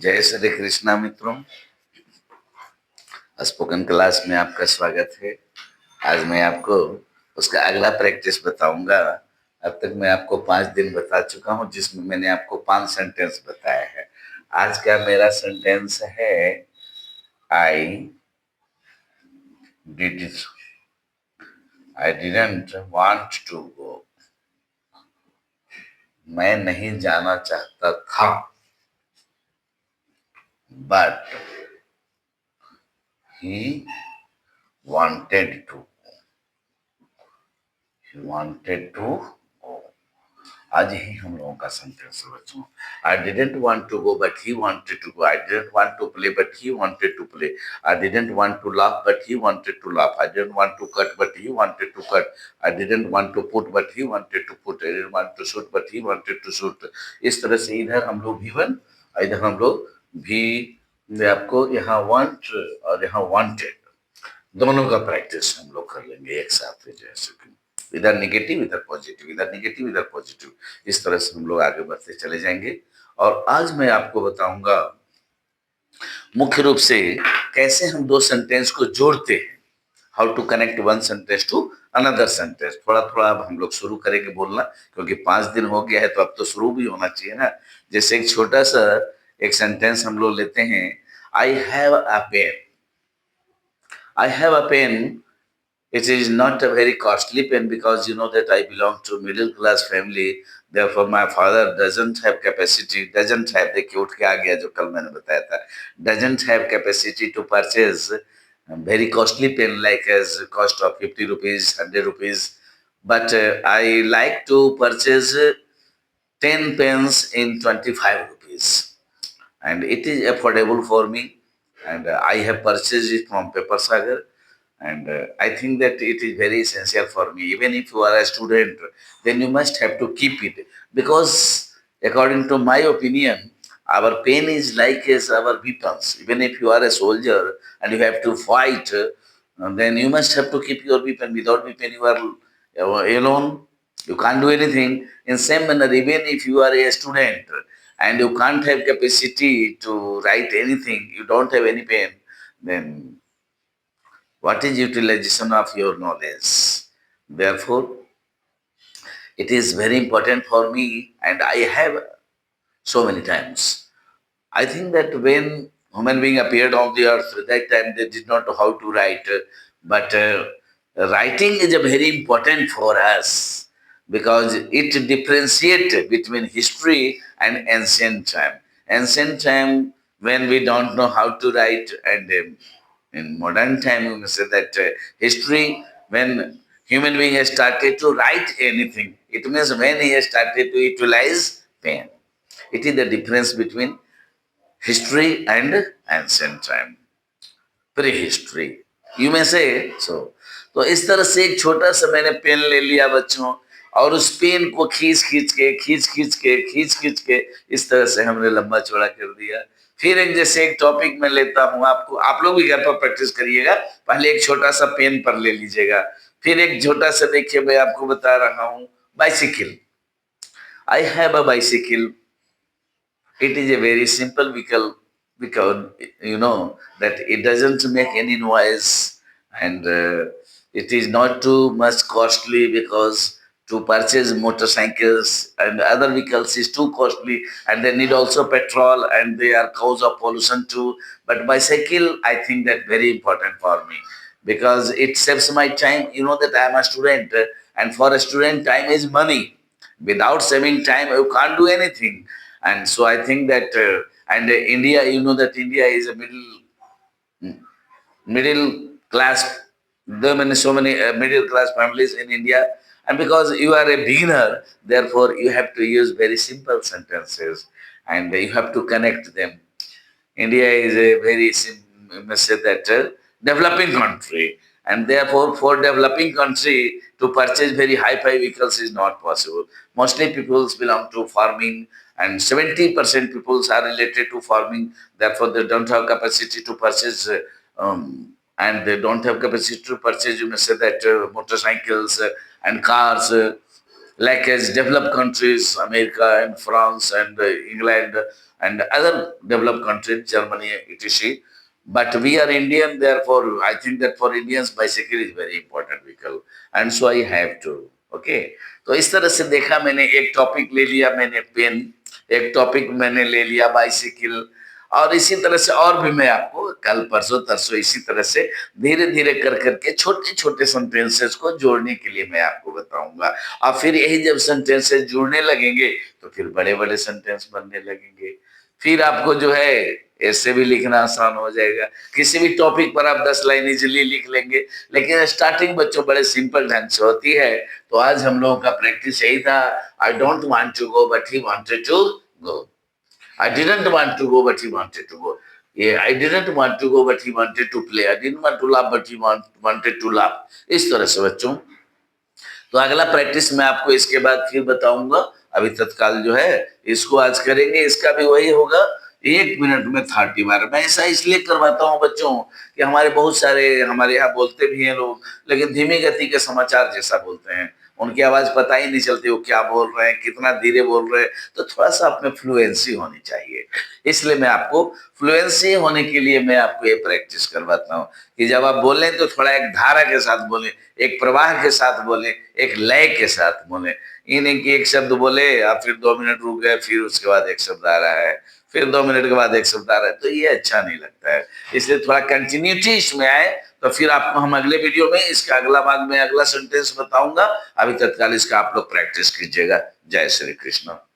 जय श्री कृष्णा मित्रों। Spoken class में आपका स्वागत है। आज मैं आपको उसका अगला प्रैक्टिस बताऊंगा। अब तक मैं आपको 5 दिन बता चुका हूं, जिसमें मैंने आपको 5 सेंटेंस बताया है। आज का मेरा सेंटेंस है I did I didn't want to go. मैं नहीं जाना चाहता था, but he wanted to go. आज ही हम लोगों का सेंटेंस है बच्चों। I didn't want to go but he wanted to go. I didn't want to play but he wanted to play. I didn't want to laugh but he wanted to laugh. I didn't want to cut but he wanted to cut. I didn't want to put but he wanted to put. I didn't want to shoot but he wanted to shoot. इस तरह से इधर हम लोग भी one, इधर हम लोग भी, आपको यहाँ वांट और यहाँ वांटेड दोनों का प्रैक्टिस हम लोग कर लेंगे एक साथ, जैसे कि इधर निगेटिव इधर पॉजिटिव, इधर निगेटिव इधर पॉजिटिव। इस तरह से हम लोग आगे बढ़ते चले जाएंगे। और आज मैं आपको बताऊंगा मुख्य रूप से कैसे हम दो सेंटेंस को जोड़ते हैं। How to connect one sentence to another sentence. थोड़ा थोड़ा अब हम लोग शुरू करेंगे बोलना, क्योंकि 5 दिन हो गया है तो अब तो शुरू भी होना चाहिए ना। जैसे एक छोटा सा एक सेंटेंस हम लोग लेते हैं, I have a pen. I have a pen. It is not a very costly pen, because you know that I belong to middle class family. Therefore, my father doesn't have capacity, doesn't have, देखिए उठ के आ गया जो कल मैंने बताया था, doesn't have capacity to purchase a very costly pen like as cost of 50 rupees, 100 rupees. But I like to purchase 10 pens in 25 rupees. And it is affordable for me. And I have purchased it from Paper Sagar. And I think that it is very essential for me. Even if you are a student, then you must have to keep it, because according to my opinion, our pen is like as our weapons. Even if you are a soldier and you have to fight, then you must have to keep your weapon. Without weapon, you are alone. You can't do anything. In same manner, even if you are a student and you can't have capacity to write anything, you don't have any pen, then what is utilization of your knowledge? Therefore, it is very important for me, and I have so many times. I think that when human being appeared on the earth, that time they did not know how to write, but writing is a very important for us, because it differentiates between history and ancient time. Ancient time, when we don't know how to write, and in modern time, we must say that history, when human being has started to write anything, it means when he has started to utilize pen. It is the difference between history and ancient time, prehistory, you may say so. तो इस तरह से एक छोटा सा मैंने pen ले लिया बच्चों, और उस पेन को खींच खींच के इस तरह से हमने लंबा चौड़ा कर दिया। फिर एक जैसे एक टॉपिक में लेता हूं आपको, आप लोग भी घर पर प्रैक्टिस करिएगा। पहले एक छोटा सा पेन पर ले लीजिएगा, फिर एक छोटा सा, देखिए मैं आपको बता रहा हूं, bicycle. I have a bicycle. It is a very simple vehicle, because you know that it doesn't make any noise, and it is not too much costly, because to purchase motorcycles and other vehicles is too costly, and they need also petrol, and they are cause of pollution too. But bicycle, I think that very important for me, because it saves my time. You know that I am a student, and for a student, time is money. Without saving time, you can't do anything. And so I think that, and India, you know that India is a middle class. There are so many middle class families in India, and because you are a beginner, therefore you have to use very simple sentences, and you have to connect them. India is a very must say that developing country, and therefore for developing country to purchase very high-fi vehicles is not possible. Mostly peoples belong to farming, and 70% peoples are related to farming. Therefore, they don't have capacity to purchase, and they don't have capacity to purchase. You may say that motorcycles and cars. like as developed countries, America and France and England and other developed countries, Germany, etc. But we are Indian, therefore I think that for Indians bicycle is very important vehicle, and so I have to. Okay, तो इस तरह से देखा मैंने, एक topic ले लिया मैंने पेन, एक टॉपिक मैंने ले लिया बाइसिकल, और इसी तरह से और भी मैं आपको कल परसों तरसों इसी तरह से धीरे धीरे कर करके छोटे छोटे सेंटेंसेस को जोड़ने के लिए मैं आपको बताऊंगा। और फिर यही जब सेंटेंसेस जुड़ने लगेंगे तो फिर बड़े बड़े सेंटेंस बनने लगेंगे, फिर आपको जो है ऐसे भी लिखना आसान हो जाएगा। किसी भी टॉपिक पर आप 10 लाइन इजिली लिख लेंगे, लेकिन स्टार्टिंग बच्चों बड़े सिंपल ढंग से होती है। तो आज हम लोगों का प्रैक्टिस यही था, I don't want to go but he wanted to go, I didn't want to go, but he wanted to go. Yeah, I didn't want to go, but he wanted to play. I didn't want to laugh, but he wanted to laugh. इस तरह से बच्चों, तो अगला practice मैं आपको इसके बाद फिर बताऊंगा। अभी तत्काल जो है इसको आज करेंगे, इसका भी वही होगा 1 मिनट में 30 बार। मैं ऐसा इसलिए करवाता हूँ बच्चों कि हमारे बहुत सारे हमारे यहाँ बोलते भी हैं लोग, लेकिन धीमी गति के समाचार जैसा बोलते हैं, उनकी आवाज पता ही नहीं चलती वो क्या बोल रहे हैं, कितना धीरे बोल रहे हैं। तो थोड़ा सा आप में फ्लुएंसी होनी चाहिए, इसलिए मैं आपको फ्लुएंसी होने के लिए मैं आपको ये प्रैक्टिस करवाता हूँ कि जब आप बोलें तो थोड़ा एक धारा के साथ बोलें, एक प्रवाह के साथ बोलें, एक लय के साथ बोलें। ये नहीं कि एक शब्द बोले आप फिर 2 मिनट रुक गए, फिर उसके बाद एक शब्द आ रहा है, फिर 2 मिनट के बाद एक शब्द आ रहा है, तो ये अच्छा नहीं लगता है। इसलिए थोड़ा कंटिन्यूटी इसमें आए, तो फिर आपको हम अगले वीडियो में इसका अगला भाग में अगला सेंटेंस बताऊंगा। अभी तत्काल इसका आप लोग प्रैक्टिस कीजिएगा। जय श्री कृष्ण।